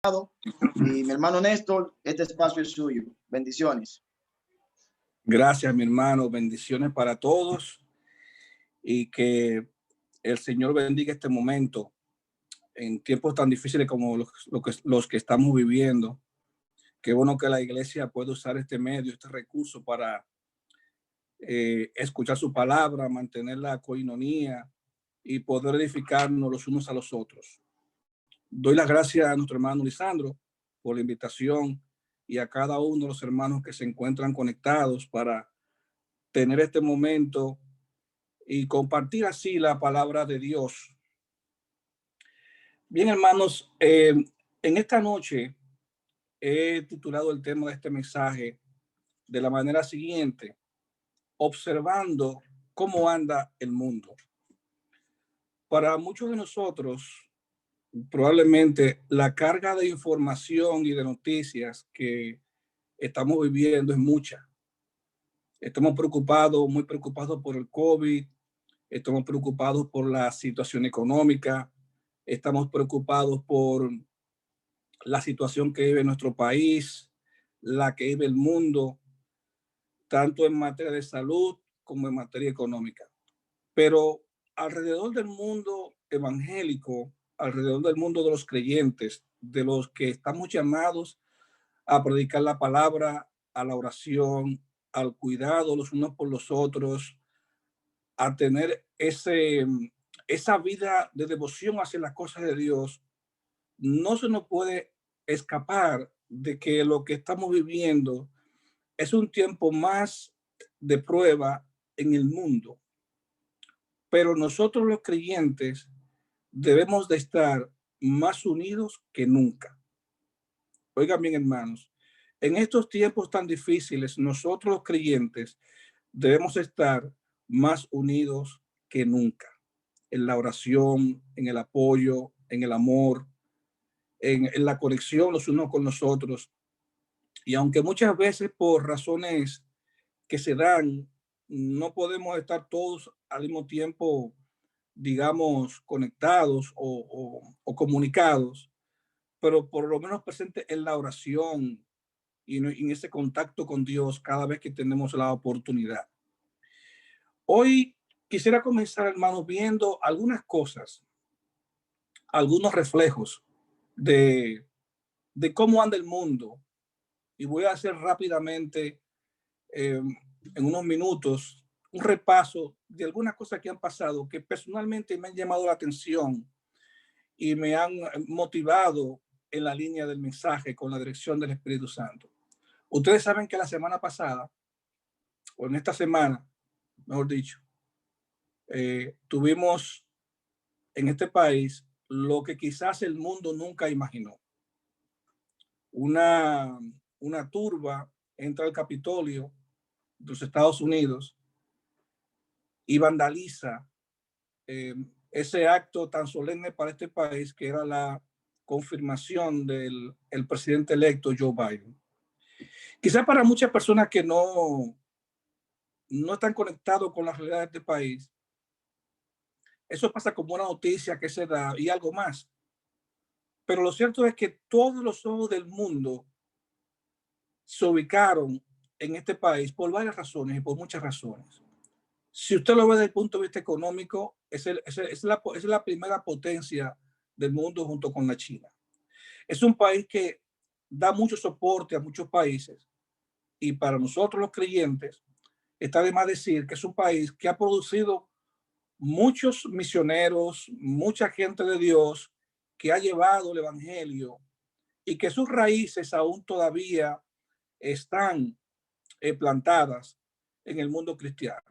Y mi hermano Néstor, este espacio es suyo. Bendiciones. Gracias, mi hermano. Bendiciones para todos y que el Señor bendiga este momento en tiempos tan difíciles como los que estamos viviendo. Qué bueno que la iglesia puede usar este medio, este recurso para escuchar su palabra, mantener la coinonía y poder edificarnos los unos a los otros. Doy las gracias a nuestro hermano Lisandro por la invitación y a cada uno de los hermanos que se encuentran conectados para tener este momento y compartir así la palabra de Dios. Bien, hermanos, en esta noche he titulado el tema de este mensaje de la manera siguiente: observando cómo anda el mundo. Para muchos de nosotros, probablemente la carga de información y de noticias que estamos viviendo es mucha. Estamos preocupados, muy preocupados por el COVID, estamos preocupados por la situación económica, estamos preocupados por la situación que vive nuestro país, la que vive el mundo, tanto en materia de salud como en materia económica. Pero alrededor del mundo evangélico, alrededor del mundo de los creyentes, de los que estamos llamados a predicar la palabra, a la oración, al cuidado los unos por los otros, a tener esa vida de devoción hacia las cosas de Dios, no se nos puede escapar de que lo que estamos viviendo es un tiempo más de prueba en el mundo. Pero nosotros los creyentes debemos de estar más unidos que nunca. Oigan bien, hermanos, en estos tiempos tan difíciles, nosotros los creyentes debemos estar más unidos que nunca, en la oración, en el apoyo, en el amor, en la conexión los unos con los otros. Y aunque muchas veces por razones que se dan, no podemos estar todos al mismo tiempo, digamos, conectados o comunicados, pero por lo menos presente en la oración y en ese contacto con Dios cada vez que tenemos la oportunidad. Hoy quisiera comenzar, hermanos, viendo algunas cosas, algunos reflejos de cómo anda el mundo. Y voy a hacer rápidamente, en unos minutos, un repaso de algunas cosas que han pasado que personalmente me han llamado la atención y me han motivado en la línea del mensaje con la dirección del Espíritu Santo. Ustedes saben que la semana pasada, o en esta semana, mejor dicho, tuvimos en este país lo que quizás el mundo nunca imaginó. Una turba entra al Capitolio de los Estados Unidos y vandaliza ese acto tan solemne para este país, que era la confirmación del presidente electo Joe Biden. Quizá para muchas personas que no están conectados con la realidad de este país, eso pasa como una noticia que se da y algo más. Pero lo cierto es que todos los ojos del mundo se ubicaron en este país por varias razones y por muchas razones. Si usted lo ve desde el punto de vista económico, es la primera potencia del mundo junto con la China. Es un país que da mucho soporte a muchos países, y para nosotros los creyentes está de más decir que es un país que ha producido muchos misioneros, mucha gente de Dios que ha llevado el evangelio y que sus raíces aún todavía están plantadas en el mundo cristiano.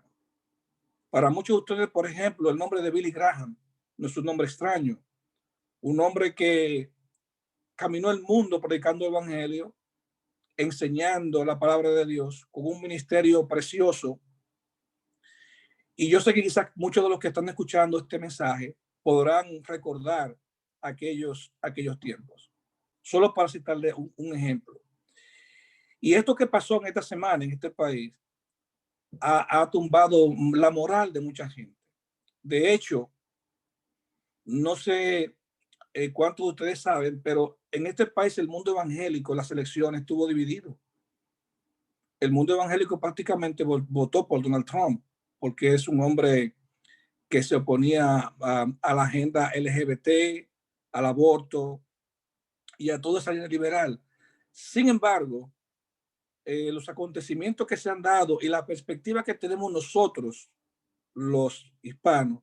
Para muchos de ustedes, por ejemplo, el nombre de Billy Graham no es un nombre extraño. Un hombre que caminó el mundo predicando el evangelio, enseñando la palabra de Dios, con un ministerio precioso. Y yo sé que quizás muchos de los que están escuchando este mensaje podrán recordar aquellos tiempos. Solo para citarle un ejemplo. Y esto que pasó en esta semana en este país ha tumbado la moral de mucha gente. De hecho, no sé cuántos de ustedes saben, pero en este país el mundo evangélico, las elecciones, estuvo dividido. El mundo evangélico prácticamente votó por Donald Trump, porque es un hombre que se oponía a la agenda LGBT, al aborto y a toda esa línea liberal. Sin embargo, los acontecimientos que se han dado y la perspectiva que tenemos nosotros, los hispanos,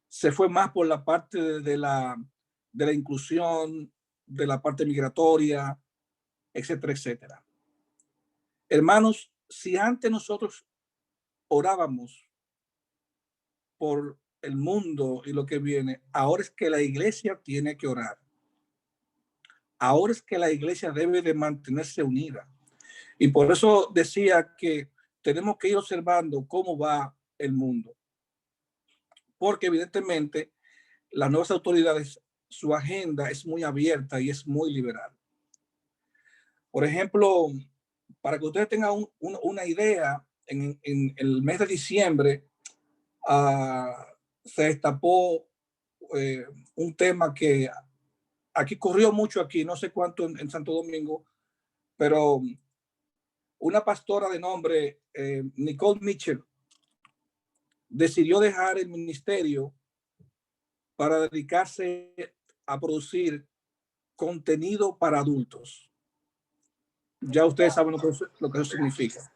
se fue más por la parte de la inclusión, de la parte migratoria, etcétera, etcétera. Hermanos, si antes nosotros orábamos por el mundo y lo que viene, ahora es que la iglesia tiene que orar. Ahora es que la iglesia debe de mantenerse unida. Y por eso decía que tenemos que ir observando cómo va el mundo. Porque evidentemente las nuevas autoridades, su agenda es muy abierta y es muy liberal. Por ejemplo, para que ustedes tengan una idea, en el mes de diciembre se destapó un tema que aquí corrió mucho, aquí no sé cuánto en Santo Domingo, pero una pastora de nombre Nicole Mitchell decidió dejar el ministerio para dedicarse a producir contenido para adultos. Ya ustedes saben lo que eso significa.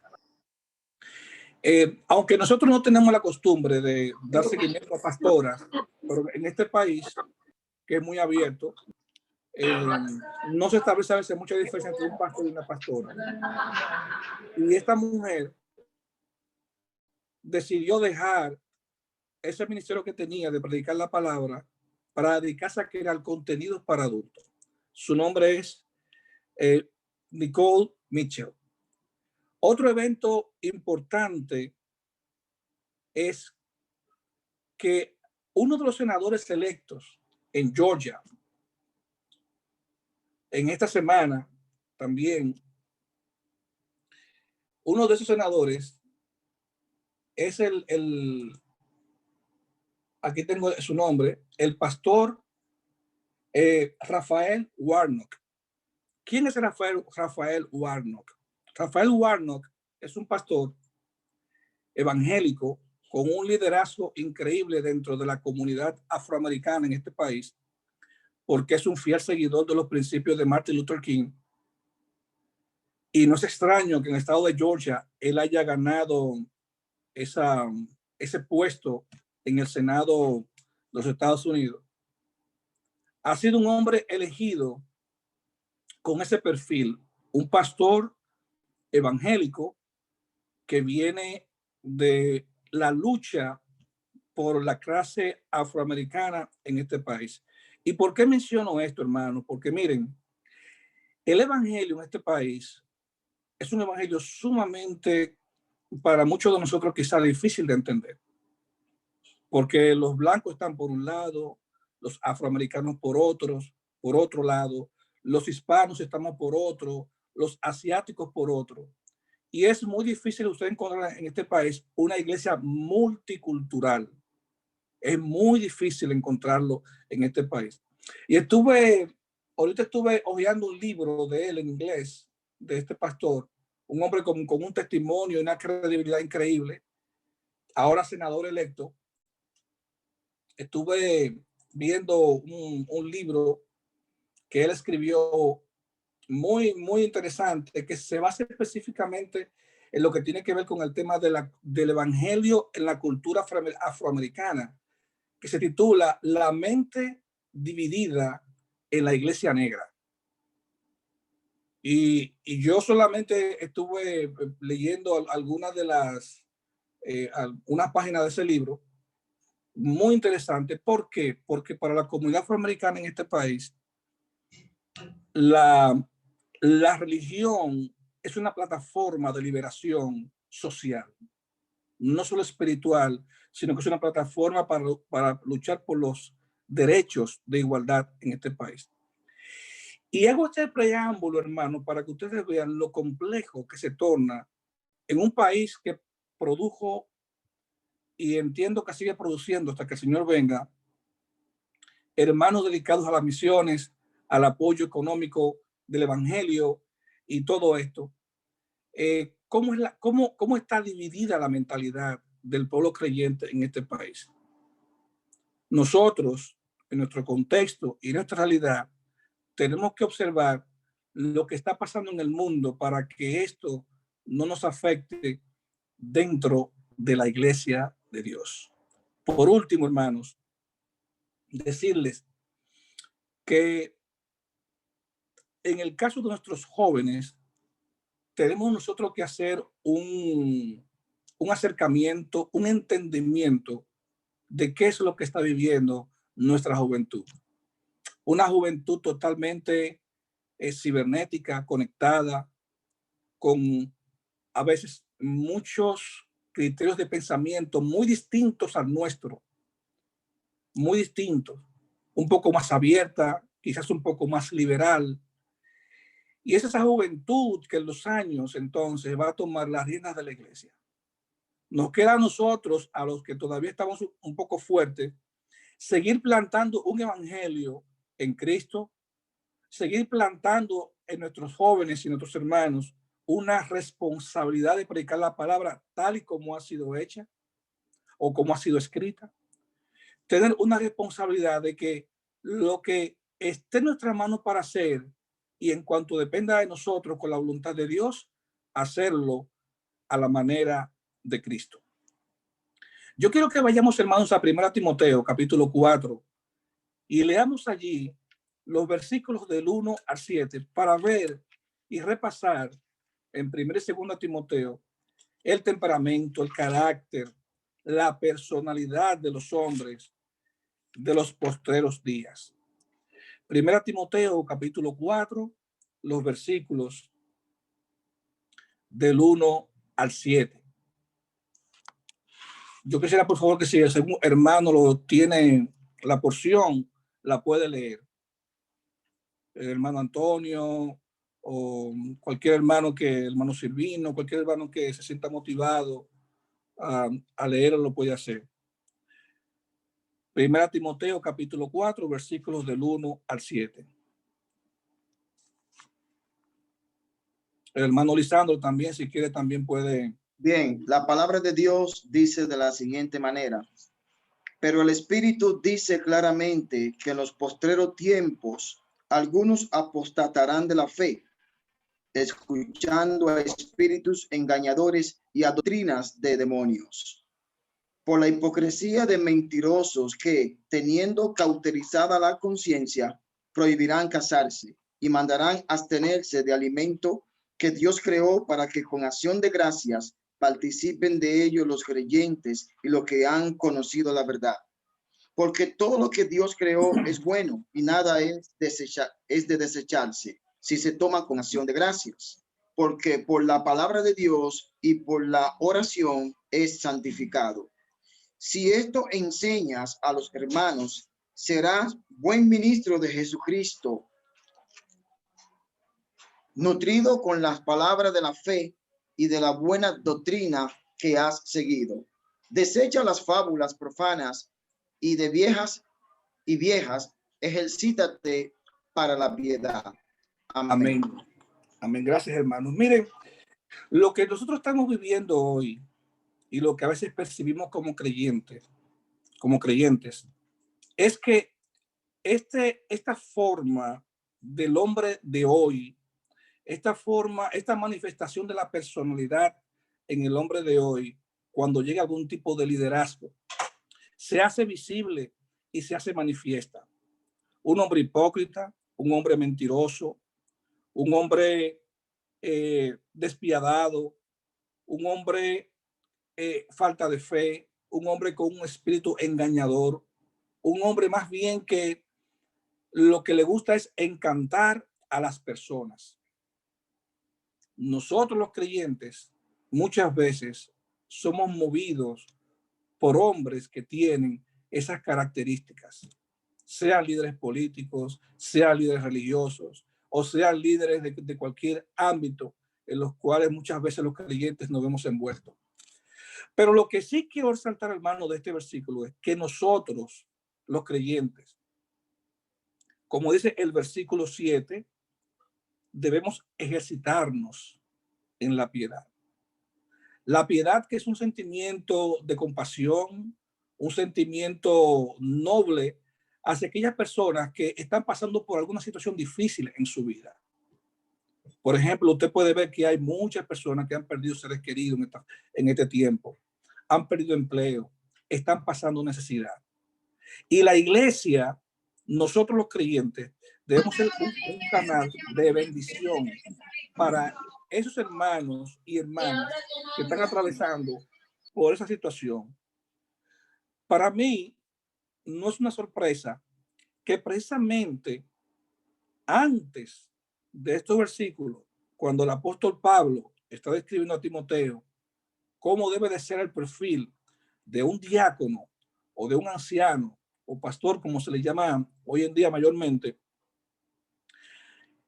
Aunque nosotros no tenemos la costumbre de dar seguimiento a pastoras, pero en este país, que es muy abierto, no se establece a veces mucha diferencia entre un pastor y una pastora. Y esta mujer decidió dejar ese ministerio que tenía de predicar la palabra para dedicarse a crear contenidos para adultos. Su nombre es Nicole Mitchell. Otro evento importante es que uno de los senadores electos en Georgia, en esta semana también, uno de esos senadores es aquí tengo su nombre, el pastor Raphael Warnock. ¿Quién es Raphael Warnock? Raphael Warnock es un pastor evangélico con un liderazgo increíble dentro de la comunidad afroamericana en este país, porque es un fiel seguidor de los principios de Martin Luther King. Y no es extraño que en el estado de Georgia él haya ganado ese puesto en el Senado de los Estados Unidos. Ha sido un hombre elegido con ese perfil, un pastor evangélico que viene de la lucha por la clase afroamericana en este país. ¿Y por qué menciono esto, hermano? Porque miren, el evangelio en este país es un evangelio sumamente, para muchos de nosotros quizá difícil de entender, porque los blancos están por un lado, los afroamericanos por otro lado, los hispanos estamos por otro, los asiáticos por otro. Y es muy difícil usted encontrar en este país una iglesia multicultural. Es muy difícil encontrarlo en este país. Y ahorita estuve hojeando un libro de él en inglés, de este pastor, un hombre con un testimonio y una credibilidad increíble, ahora senador electo. Estuve viendo un libro que él escribió muy, muy interesante, que se basa específicamente en lo que tiene que ver con el tema del evangelio en la cultura afroamericana, que se titula La mente dividida en la iglesia negra. Y yo solamente estuve leyendo algunas de unas páginas de ese libro, muy interesante. ¿Por qué? Porque para la comunidad afroamericana en este país, la religión es una plataforma de liberación social, no solo espiritual, sino que es una plataforma para luchar por los derechos de igualdad en este país. Y hago este preámbulo, hermano, para que ustedes vean lo complejo que se torna en un país que produjo, y entiendo que sigue produciendo hasta que el Señor venga, hermanos dedicados a las misiones, al apoyo económico del evangelio y todo esto. ¿Cómo está dividida la mentalidad del pueblo creyente en este país? Nosotros, en nuestro contexto y en nuestra realidad, tenemos que observar lo que está pasando en el mundo para que esto no nos afecte dentro de la iglesia de Dios. Por último, hermanos, decirles que en el caso de nuestros jóvenes, tenemos nosotros que hacer un acercamiento, un entendimiento de qué es lo que está viviendo nuestra juventud. Una juventud totalmente cibernética, conectada, con a veces muchos criterios de pensamiento muy distintos al nuestro, muy distintos, un poco más abierta, quizás un poco más liberal. Y es esa juventud que en los años entonces va a tomar las riendas de la iglesia. Nos queda a nosotros, a los que todavía estamos un poco fuertes, seguir plantando un evangelio en Cristo, seguir plantando en nuestros jóvenes y nuestros hermanos una responsabilidad de predicar la palabra tal y como ha sido hecha o como ha sido escrita. Tener una responsabilidad de que lo que esté en nuestra mano para hacer y en cuanto dependa de nosotros con la voluntad de Dios, hacerlo a la manera de Cristo. Yo quiero que vayamos, hermanos, a 1 Timoteo, capítulo 4, y leamos allí los versículos del 1 al 7 para ver y repasar en 1 y 2 Timoteo el temperamento, el carácter, la personalidad de los hombres de los postreros días. 1 Timoteo, capítulo 4, los versículos del 1 al 7. Yo quisiera, por favor, que si el hermano lo tiene la porción, la puede leer. El hermano Antonio o cualquier hermano hermano Silvino, cualquier hermano que se sienta motivado a leerlo lo puede hacer. 1 Timoteo, capítulo 4, versículos del 1 al 7. El hermano Lisandro también, si quiere, también puede. Bien, la palabra de Dios dice de la siguiente manera: pero el Espíritu dice claramente que en los postreros tiempos algunos apostatarán de la fe, escuchando a espíritus engañadores y a doctrinas de demonios, por la hipocresía de mentirosos que, teniendo cauterizada la conciencia, prohibirán casarse y mandarán abstenerse de alimento que Dios creó para que con acción de gracias participen de ello los creyentes y los que han conocido la verdad. Porque todo lo que Dios creó es bueno y nada es de desecharse si se toma con acción de gracias. Porque por la palabra de Dios y por la oración es santificado. Si esto enseñas a los hermanos, serás buen ministro de Jesucristo, nutrido con las palabras de la fe y de la buena doctrina que has seguido. Desecha las fábulas profanas y de viejas, ejercítate para la piedad. Amén. Amén. Gracias, hermanos. Miren, lo que nosotros estamos viviendo hoy y lo que a veces percibimos como creyentes, es que esta forma del hombre de hoy, esta manifestación de la personalidad en el hombre de hoy, cuando llega algún tipo de liderazgo, se hace visible y se hace manifiesta. Un hombre hipócrita, un hombre mentiroso, un hombre despiadado, un hombre falta de fe, un hombre con un espíritu engañador, un hombre más bien que lo que le gusta es encantar a las personas. Nosotros los creyentes muchas veces somos movidos por hombres que tienen esas características, sean líderes políticos, sean líderes religiosos o sean líderes de cualquier ámbito en los cuales muchas veces los creyentes nos vemos envueltos. Pero lo que sí quiero resaltar, hermano, de este versículo es que nosotros, los creyentes, como dice el versículo 7, debemos ejercitarnos en la piedad. La piedad, que es un sentimiento de compasión, un sentimiento noble hacia aquellas personas que están pasando por alguna situación difícil en su vida. Por ejemplo, usted puede ver que hay muchas personas que han perdido seres queridos en este tiempo, han perdido empleo, están pasando necesidad. Y la iglesia, nosotros los creyentes, debemos ser un canal de bendición para esos hermanos y hermanas que están atravesando por esa situación. Para mí, no es una sorpresa que precisamente antes de estos versículos, cuando el apóstol Pablo está describiendo a Timoteo cómo debe de ser el perfil de un diácono o de un anciano o pastor, como se le llama hoy en día mayormente,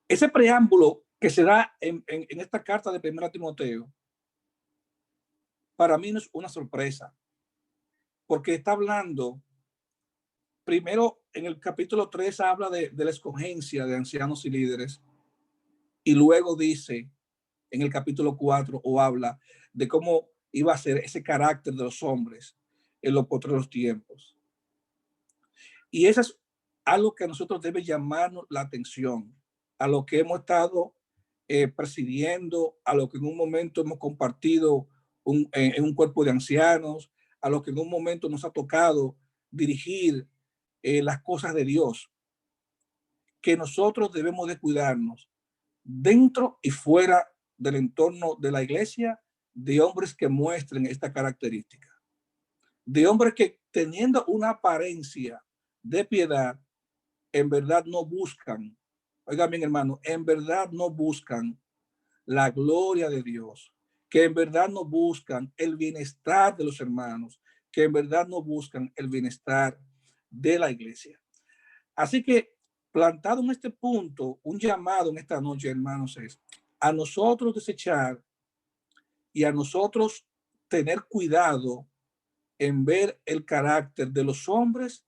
ese preámbulo que se da en esta carta de 1 Timoteo, para mí no es una sorpresa, porque está hablando, primero en el capítulo 3 habla de la escogencia de ancianos y líderes, y luego dice en el capítulo 4 o habla de cómo iba a ser ese carácter de los hombres en los postreros tiempos. Y eso es algo que a nosotros debe llamarnos la atención, a lo que hemos estado presidiendo, a lo que en un momento hemos compartido en un cuerpo de ancianos, a lo que en un momento nos ha tocado dirigir las cosas de Dios, que nosotros debemos de cuidarnos dentro y fuera del entorno de la iglesia, de hombres que muestren esta característica, de hombres que teniendo una apariencia de piedad, en verdad no buscan, oigan bien hermano, en verdad no buscan la gloria de Dios, que en verdad no buscan el bienestar de los hermanos, que en verdad no buscan el bienestar de la iglesia. Así que, plantado en este punto, un llamado en esta noche, hermanos, es a nosotros desechar y a nosotros tener cuidado en ver el carácter de los hombres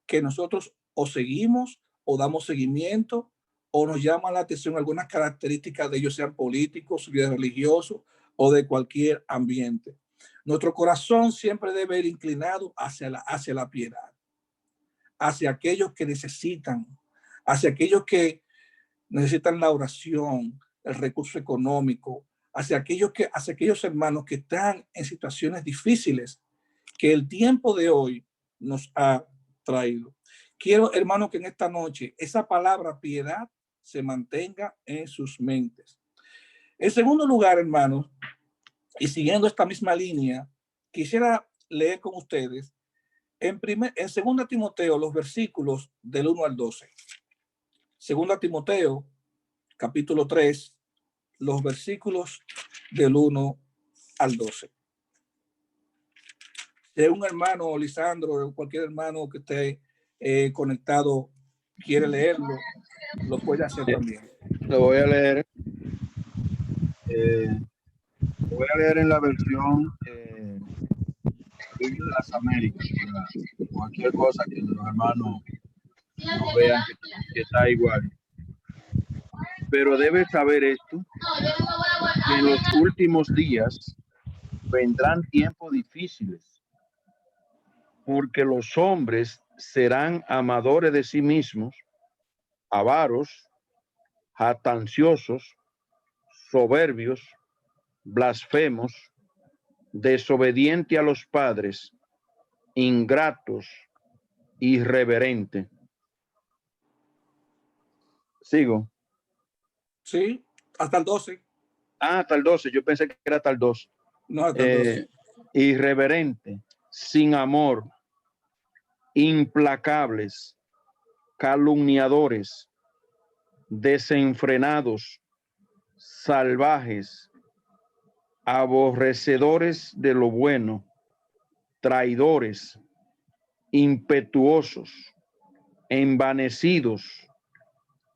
que nosotros o seguimos o damos seguimiento o nos llama la atención algunas características de ellos, sean políticos, religiosos o de cualquier ambiente. Nuestro corazón siempre debe ir inclinado hacia la piedad, hacia aquellos que necesitan, hacia aquellos que necesitan la oración, el recurso económico, hacia aquellos hermanos que están en situaciones difíciles que el tiempo de hoy nos ha traído. Quiero, hermano, que en esta noche esa palabra piedad se mantenga en sus mentes. En segundo lugar, hermano, y siguiendo esta misma línea, quisiera leer con ustedes en 2 Timoteo los versículos del 1 al 12. 2 Timoteo, capítulo 3, los versículos del 1 al 12. Si un hermano, Lisandro, o cualquier hermano que esté conectado quiere leerlo, lo puede hacer también. Lo voy a leer. Lo voy a leer en la versión de las Américas. Cualquier cosa que los hermanos no vean que está igual. Pero debes saber esto, que en los últimos días vendrán tiempos difíciles, porque los hombres serán amadores de sí mismos, avaros, jactanciosos, soberbios, blasfemos, desobedientes a los padres, ingratos, irreverentes. ¿Sigo? Sí, hasta el 12. Ah, hasta el 12. Yo pensé que era hasta el 2. No, hasta el 12. Irreverente, sin amor, implacables, calumniadores, desenfrenados, salvajes, aborrecedores de lo bueno, traidores, impetuosos, envanecidos,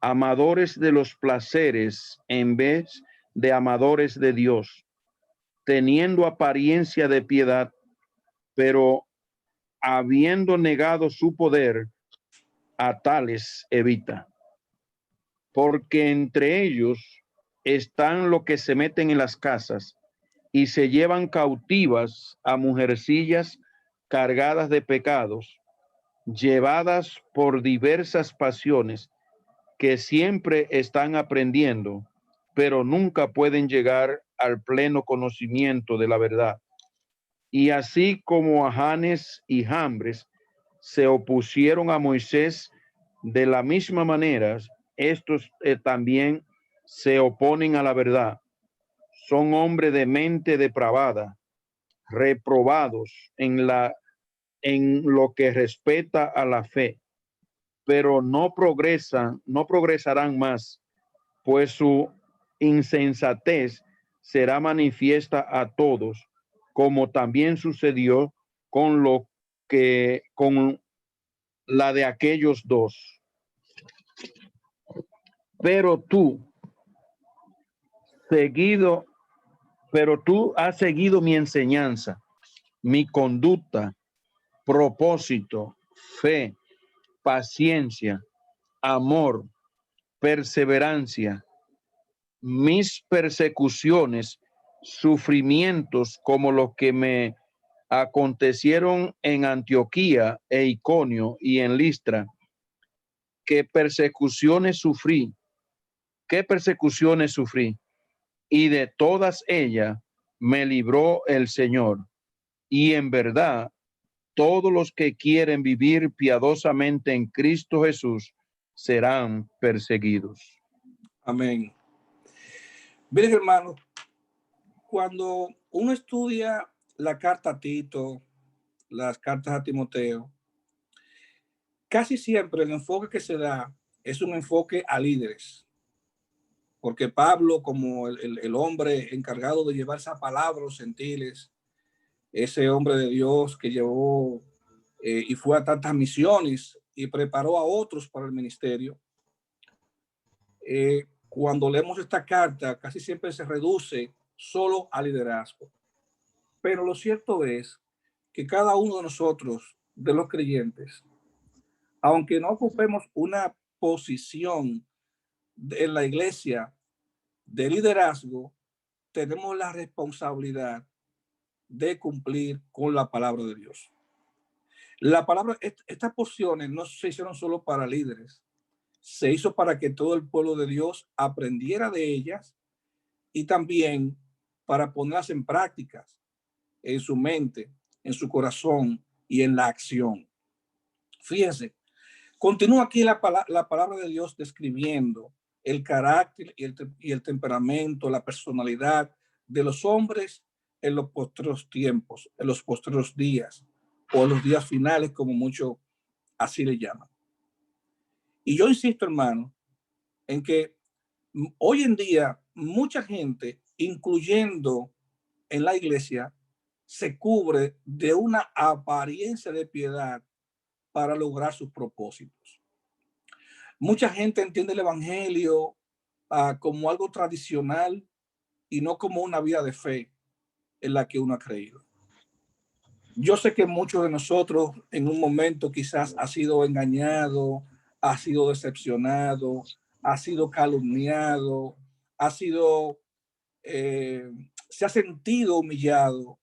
amadores de los placeres en vez de amadores de Dios, teniendo apariencia de piedad, pero habiendo negado su poder, a tales evita, porque entre ellos están los que se meten en las casas y se llevan cautivas a mujercillas cargadas de pecados, llevadas por diversas pasiones que siempre están aprendiendo, pero nunca pueden llegar al pleno conocimiento de la verdad. Y así como a Janes y Jambres se opusieron a Moisés, de la misma manera, estos también se oponen a la verdad. Son hombres de mente depravada, reprobados en lo que respecta a la fe, pero no progresarán más, pues su insensatez será manifiesta a todos, como también sucedió con la de aquellos dos. Pero tú has seguido mi enseñanza, mi conducta, propósito, fe, paciencia, amor, perseverancia, mis persecuciones, sufrimientos como los que me acontecieron en Antioquía e Iconio y en Listra. ¿Qué persecuciones sufrí? ¿Qué persecuciones sufrí? Y de todas ellas me libró el Señor. Y en verdad, todos los que quieren vivir piadosamente en Cristo Jesús serán perseguidos. Amén. Miren, hermanos, cuando uno estudia la carta a Tito, las cartas a Timoteo, casi siempre el enfoque que se da es un enfoque a líderes. Porque Pablo, como el hombre encargado de llevar esa palabra a los gentiles, ese hombre de Dios que llevó y fue a tantas misiones y preparó a otros para el ministerio, cuando leemos esta carta casi siempre se reduce solo a liderazgo. Pero lo cierto es que cada uno de nosotros, de los creyentes, aunque no ocupemos una posición en la iglesia de liderazgo, tenemos la responsabilidad de cumplir con la palabra de Dios. La palabra, estas porciones no se hicieron solo para líderes, se hizo para que todo el pueblo de Dios aprendiera de ellas y también para ponerlas en prácticas en su mente, en su corazón y en la acción. Fíjense, continúa aquí la palabra de Dios describiendo el carácter y el temperamento, la personalidad de los hombres en los postreros tiempos, en los postreros días o en los días finales, como muchos así le llaman. Y yo insisto, hermano, en que hoy en día mucha gente, incluyendo en la iglesia, se cubre de una apariencia de piedad para lograr sus propósitos. Mucha gente entiende el evangelio como algo tradicional y no como una vida de fe en la que uno ha creído. Yo sé que muchos de nosotros en un momento quizás ha sido engañado, ha sido decepcionado, ha sido calumniado, se ha sentido humillado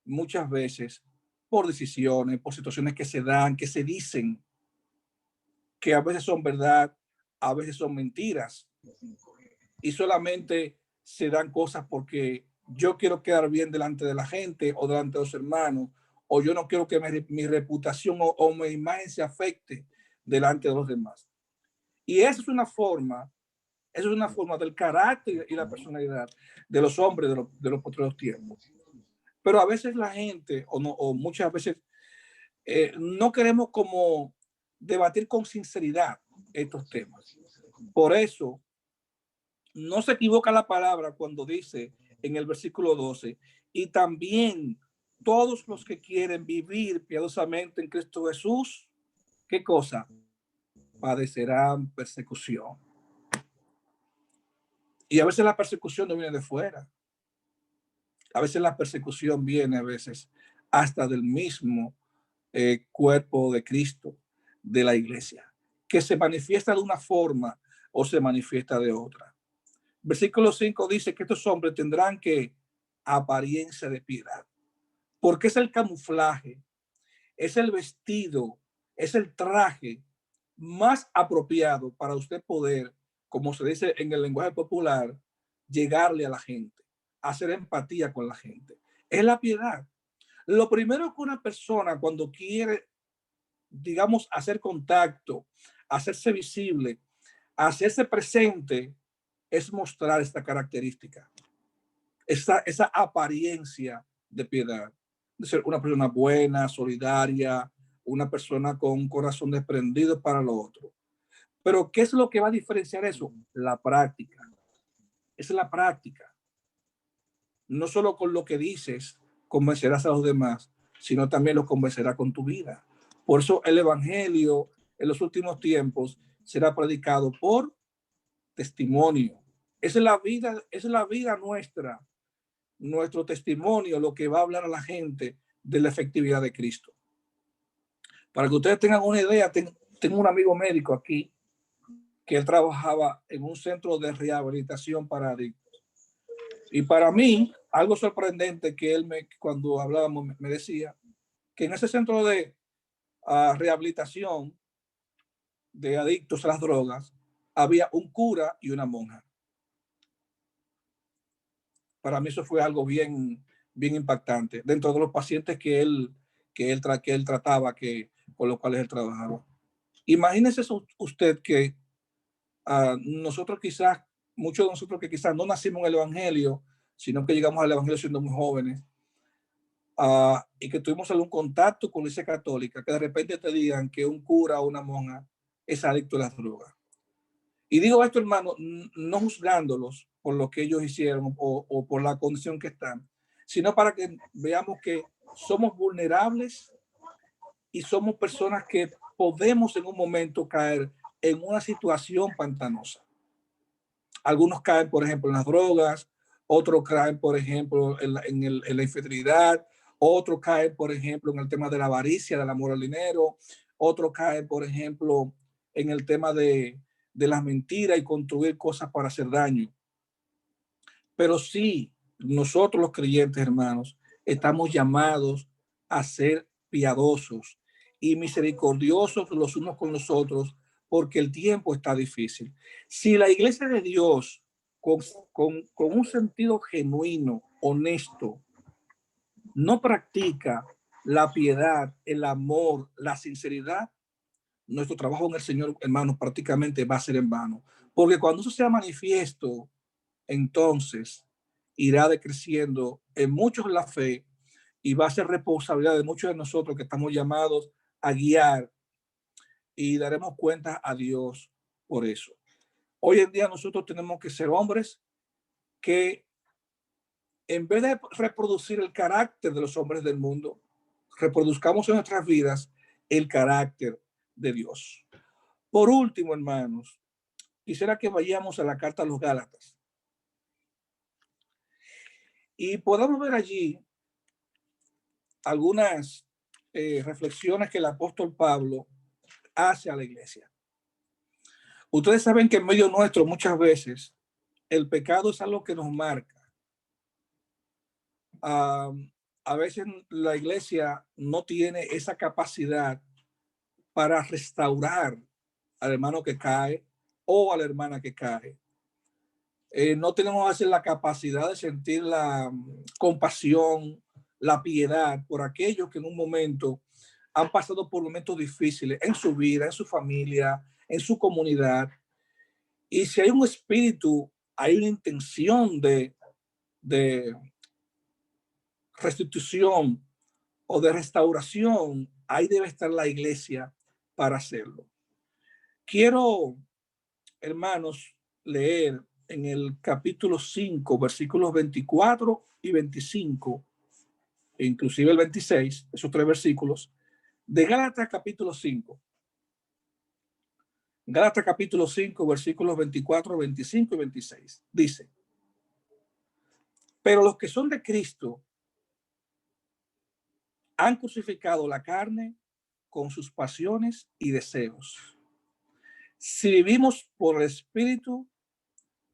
muchas veces por decisiones, por situaciones que se dan, que se dicen, que a veces son verdad, a veces son mentiras. Y solamente se dan cosas porque yo quiero quedar bien delante de la gente o delante de los hermanos, o yo no quiero que mi reputación o mi imagen se afecte delante de los demás. Y esa es una forma del carácter y la personalidad de los hombres de los postreros tiempos. Pero a veces la gente, o muchas veces, no queremos como debatir con sinceridad estos temas. Por eso, no se equivoca la palabra cuando dice en el versículo 12, y también todos los que quieren vivir piadosamente en Cristo Jesús, ¿qué cosa? Padecerán persecución. Y a veces la persecución no viene de fuera. A veces la persecución viene hasta del mismo cuerpo de Cristo, de la iglesia, que se manifiesta de una forma o se manifiesta de otra. Versículo 5 dice que estos hombres tendrán que apariencia de piedad, porque es el camuflaje, es el vestido, es el traje más apropiado para usted poder, como se dice en el lenguaje popular, llegarle a la gente, hacer empatía con la gente. Es la piedad. Lo primero que una persona cuando quiere, digamos, hacer contacto, hacerse visible, hacerse presente, es mostrar esta característica, esa apariencia de piedad, de ser una persona buena, solidaria, una persona con un corazón desprendido para lo otro. Pero ¿qué es lo que va a diferenciar eso? La práctica. Esa es la práctica. No solo con lo que dices convencerás a los demás, sino también los convencerás con tu vida. Por eso el evangelio en los últimos tiempos será predicado por testimonio. Esa es la vida nuestra, nuestro testimonio, lo que va a hablar a la gente de la efectividad de Cristo. Para que ustedes tengan una idea, tengo un amigo médico aquí que él trabajaba en un centro de rehabilitación para adictos. Y para mí, algo sorprendente que él cuando hablábamos me decía que en ese centro de rehabilitación de adictos a las drogas había un cura y una monja. Para mí eso fue algo bien impactante dentro de los pacientes que él trataba, con los cuales él trabajaba. Imagínese usted que nosotros quizás, muchos de nosotros que quizás no nacimos en el evangelio, sino que llegamos al evangelio siendo muy jóvenes, y que tuvimos algún contacto con la iglesia católica, que de repente te digan que un cura o una monja es adicto a las drogas. Y digo esto, hermano, no juzgándolos por lo que ellos hicieron o por la condición que están, sino para que veamos que somos vulnerables y somos personas que podemos en un momento caer en una situación pantanosa. Algunos caen, por ejemplo, en las drogas, otros caen, por ejemplo, en la infidelidad, otros caen, por ejemplo, en el tema de la avaricia, del amor al dinero, otros caen, por ejemplo, en el tema de las mentiras y construir cosas para hacer daño. Pero sí, nosotros los creyentes, hermanos, estamos llamados a ser piadosos y misericordiosos los unos con los otros, porque el tiempo está difícil. Si la iglesia de Dios, con un sentido genuino, honesto, no practica la piedad, el amor, la sinceridad, nuestro trabajo en el Señor, hermanos, prácticamente va a ser en vano. Porque cuando eso sea manifiesto, entonces irá decreciendo en muchos la fe y va a ser responsabilidad de muchos de nosotros que estamos llamados a guiar y daremos cuenta a Dios por eso. Hoy en día nosotros tenemos que ser hombres que en vez de reproducir el carácter de los hombres del mundo, reproduzcamos en nuestras vidas el carácter de Dios. Por último, hermanos, quisiera que vayamos a la carta a los Gálatas y podamos ver allí algunas reflexiones que el apóstol Pablo hace a la iglesia. Ustedes saben que en medio nuestro muchas veces el pecado es algo que nos marca. A veces la iglesia no tiene esa capacidad para restaurar al hermano que cae o a la hermana que cae. No tenemos a veces la capacidad de sentir la compasión, la piedad por aquellos que en un momento han pasado por momentos difíciles en su vida, en su familia, en su comunidad. Y si hay un espíritu, hay una intención de restitución o de restauración, ahí debe estar la iglesia para hacerlo. Quiero, hermanos, leer en el capítulo 5, versículos 24 y 25, e inclusive el 26, esos 3 versículos, de Gálatas capítulo 5. Gálatas capítulo 5, versículos 24, 25 y 26. Dice, pero los que son de Cristo han crucificado la carne con sus pasiones y deseos. Si vivimos por el Espíritu,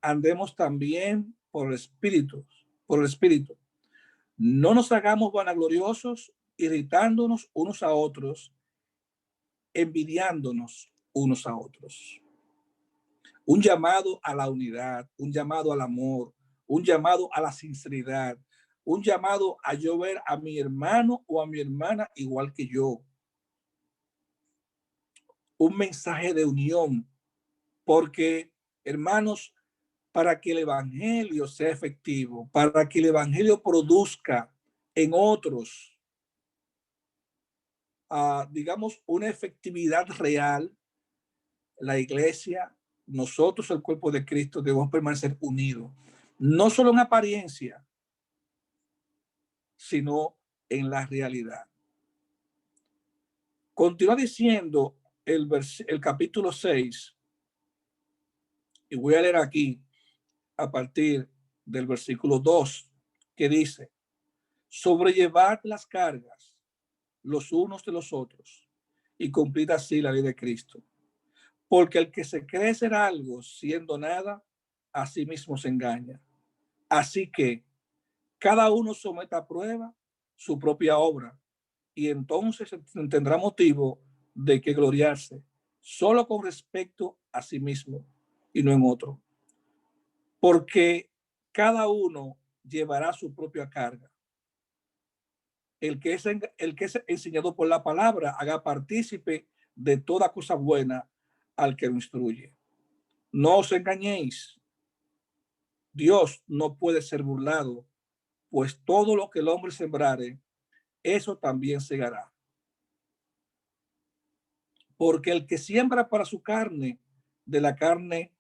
andemos también por el Espíritu. Por el Espíritu. No nos hagamos vanagloriosos, irritándonos unos a otros, envidiándonos unos a otros. Un llamado a la unidad, un llamado al amor, un llamado a la sinceridad, un llamado a yo ver a mi hermano o a mi hermana igual que yo. Un mensaje de unión, porque, hermanos, para que el evangelio sea efectivo, para que el evangelio produzca en otros, digamos, una efectividad real, la iglesia, nosotros, el cuerpo de Cristo, debemos permanecer unidos, no solo en apariencia, sino en la realidad. Continúa diciendo el capítulo 6, y voy a leer aquí a partir del versículo 2, que dice: sobrellevad las cargas los unos de los otros y cumplid así la ley de Cristo. Porque el que se cree ser algo siendo nada, a sí mismo se engaña. Así que cada uno someta a prueba su propia obra, y entonces tendrá motivo de que gloriarse solo con respecto a sí mismo y no en otro. Porque cada uno llevará su propia carga. El que es enseñado por la palabra haga partícipe de toda cosa buena al que lo instruye. No os engañéis. Dios no puede ser burlado, pues todo lo que el hombre sembrare, eso también segará. Porque el que siembra para su carne, de la carne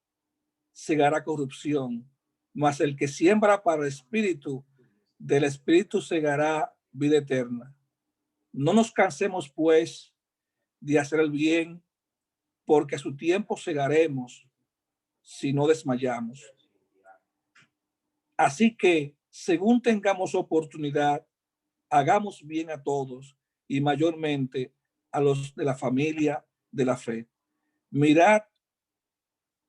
segará corrupción, mas el que siembra para el espíritu, del espíritu segará vida eterna. No nos cansemos, pues, de hacer el bien, porque a su tiempo segaremos si no desmayamos. Así que, según tengamos oportunidad, hagamos bien a todos y mayormente a los de la familia de la fe. Mirad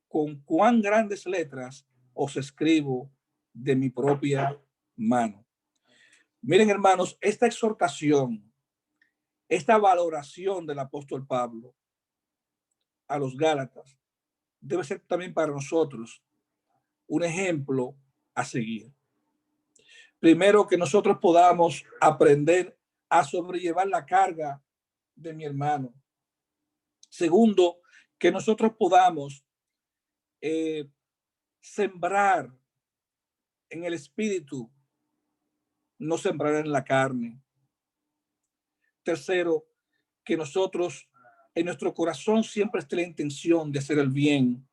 con cuán grandes letras os escribo de mi propia mano. Miren, hermanos, esta exhortación, esta valoración del apóstol Pablo a los Gálatas debe ser también para nosotros un ejemplo a seguir. Primero, que nosotros podamos aprender a sobrellevar la carga de mi hermano. Segundo, que nosotros podamos sembrar en el espíritu, no sembrar en la carne. Tercero, que nosotros en nuestro corazón siempre esté la intención de hacer el bien,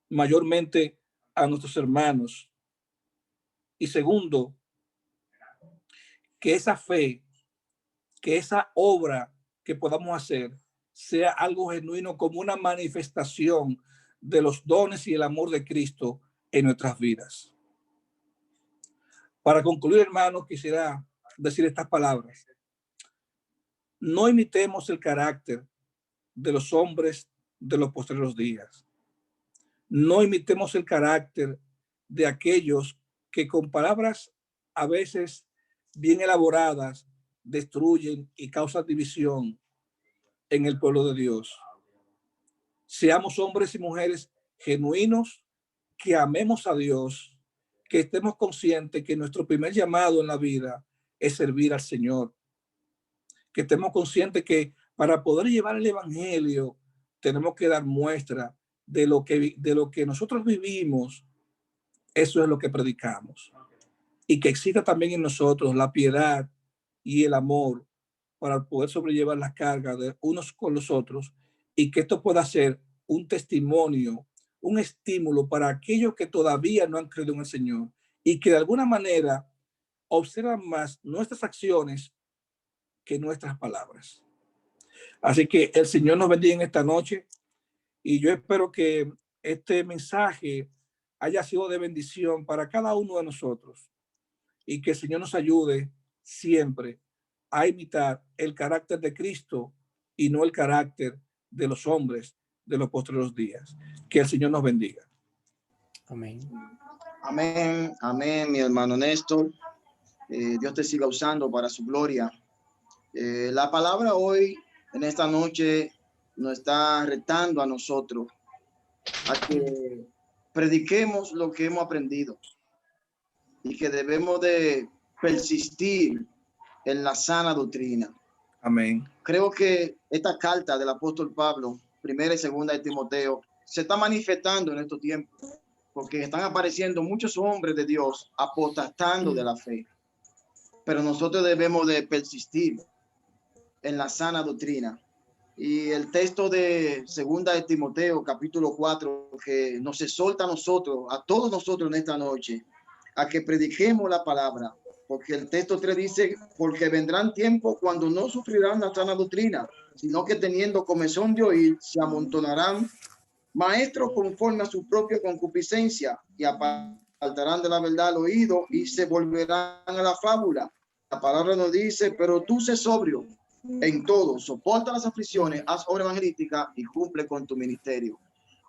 mayormente a nuestros hermanos. Y segundo, que esa fe, que esa obra que podamos hacer sea algo genuino, como una manifestación de los dones y el amor de Cristo en nuestras vidas. Para concluir, hermanos, quisiera decir estas palabras. No imitemos el carácter de los hombres de los postreros días. No imitemos el carácter de aquellos que con palabras a veces bien elaboradas destruyen y causan división en el pueblo de Dios. Seamos hombres y mujeres genuinos, que amemos a Dios, que estemos conscientes que nuestro primer llamado en la vida es servir al Señor, que estemos conscientes que para poder llevar el evangelio tenemos que dar muestra de lo que nosotros vivimos. Eso es lo que predicamos, y que exista también en nosotros la piedad y el amor para poder sobrellevar las cargas de unos con los otros, y que esto pueda ser un testimonio, un estímulo para aquellos que todavía no han creído en el Señor y que de alguna manera observan más nuestras acciones que nuestras palabras. Así que el Señor nos bendiga en esta noche, y yo espero que este mensaje haya sido de bendición para cada uno de nosotros, y que el Señor nos ayude siempre a imitar el carácter de Cristo y no el carácter de los hombres de los postreros días. Que el Señor nos bendiga. Amén. Amén, amén, mi hermano Néstor. Dios te siga usando para su gloria. La palabra hoy, en esta noche, nos está retando a nosotros a que prediquemos lo que hemos aprendido y que debemos de persistir en la sana doctrina. Amén. Creo que esta carta del apóstol Pablo, primera y segunda de Timoteo, se está manifestando en estos tiempos, porque están apareciendo muchos hombres de Dios apostatando de la fe. Pero nosotros debemos de persistir en la sana doctrina. Y el texto de segunda de Timoteo, capítulo 4, que nos exhorta a nosotros, a todos nosotros en esta noche, a que prediquemos la palabra, porque el texto 3 dice, porque vendrán tiempos cuando no sufrirán la sana doctrina, sino que teniendo comezón de oír, se amontonarán maestros conforme a su propia concupiscencia y apartarán de la verdad el oído y se volverán a la fábula. La palabra nos dice, pero tú sé sobrio en todo, soporta las aflicciones, haz obra evangelística y cumple con tu ministerio.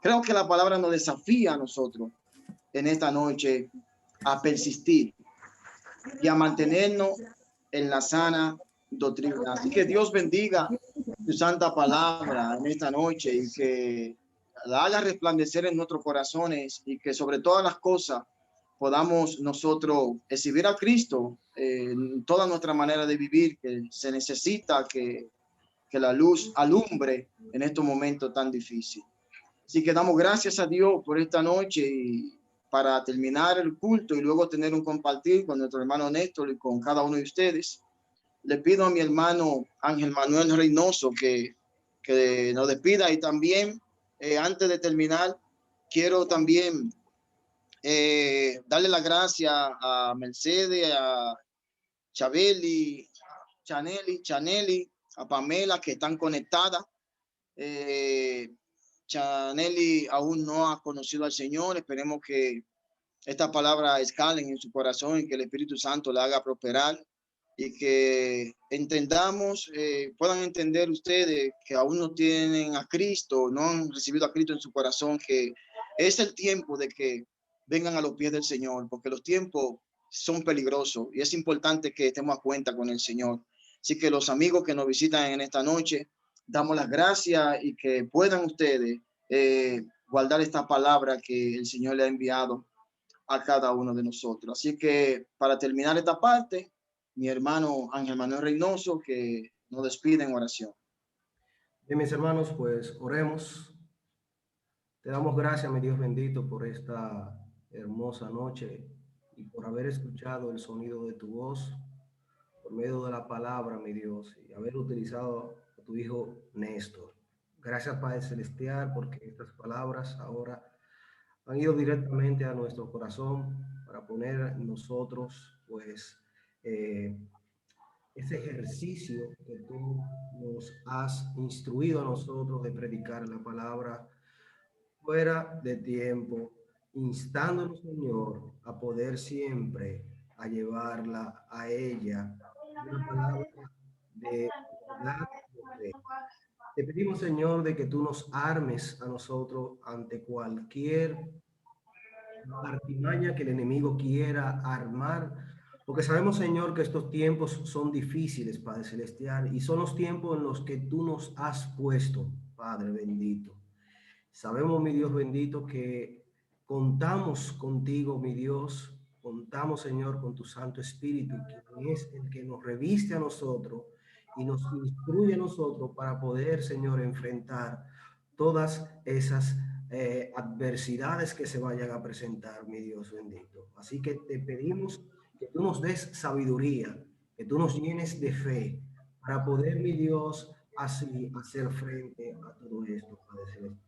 Creo que la palabra nos desafía a nosotros en esta noche a persistir y a mantenernos en la sana doctrina. Así que Dios bendiga su santa palabra en esta noche y que la haga resplandecer en nuestros corazones y que sobre todas las cosas podamos nosotros exhibir a Cristo en toda nuestra manera de vivir, que se necesita que la luz alumbre en estos momentos tan difíciles. Así que damos gracias a Dios por esta noche y para terminar el culto y luego tener un compartir con nuestro hermano Néstor y con cada uno de ustedes, le pido a mi hermano Ángel Manuel Reynoso que nos despida y también antes de terminar quiero también darle las gracias a Mercedes, a Chabeli, Chaneli, a Pamela que están conectadas. Chaneli aún no ha conocido al Señor. Esperemos que esta palabra escalen en su corazón y que el Espíritu Santo la haga prosperar y que entendamos, puedan entender ustedes que aún no tienen a Cristo, no han recibido a Cristo en su corazón, que es el tiempo de que vengan a los pies del Señor, porque los tiempos son peligrosos y es importante que estemos a cuenta con el Señor. Así que los amigos que nos visitan en esta noche, damos las gracias y que puedan ustedes guardar esta palabra que el Señor le ha enviado a cada uno de nosotros. Así que para terminar esta parte, mi hermano Ángel Manuel Reynoso que nos despide en oración. Bien, mis hermanos, pues oremos. Te damos gracias, mi Dios bendito, por esta hermosa noche y por haber escuchado el sonido de tu voz por medio de la palabra, mi Dios, y haber utilizado a tu hijo Néstor. Gracias, Padre Celestial, porque estas palabras ahora han ido directamente a nuestro corazón para poner en nosotros, pues, ese ejercicio que tú nos has instruido a nosotros de predicar la palabra fuera de tiempo, instándonos, Señor, a poder siempre a llevarla a ella, una palabra de verdad. Te pedimos, Señor, de que tú nos armes a nosotros ante cualquier artimaña que el enemigo quiera armar, porque sabemos, Señor, que estos tiempos son difíciles, Padre Celestial, y son los tiempos en los que tú nos has puesto, Padre bendito. Sabemos, mi Dios bendito, que contamos contigo, mi Dios, contamos, Señor, con tu Santo Espíritu, que es el que nos reviste a nosotros y nos instruye a nosotros para poder, Señor, enfrentar todas esas adversidades que se vayan a presentar, mi Dios bendito. Así que te pedimos que tú nos des sabiduría, que tú nos llenes de fe para poder, mi Dios, así hacer frente a todo esto, Padre Celestial.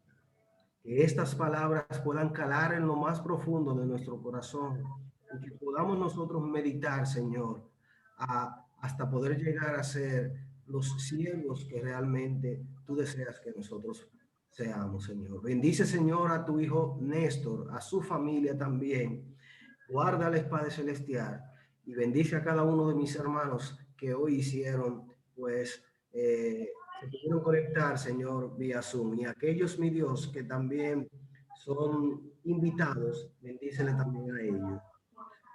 Que estas palabras puedan calar en lo más profundo de nuestro corazón y que podamos nosotros meditar, Señor, hasta poder llegar a ser los siervos que realmente tú deseas que nosotros seamos, Señor. Bendice, Señor, a tu hijo Néstor, a su familia también. Guárdales, Padre Celestial, y bendice a cada uno de mis hermanos que hoy hicieron, pues, se pudieron conectar, Señor, vía Zoom, y aquellos, mi Dios, que también son invitados, bendícele también a ellos.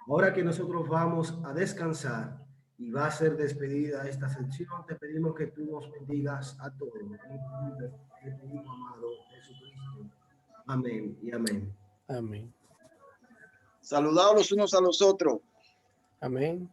Ahora que nosotros vamos a descansar y va a ser despedida esta sección, te pedimos que tú nos bendigas a todos, incluido tu Hijo amado Jesucristo. Amén y amén. Amén. Saludados los unos a los otros. Amén.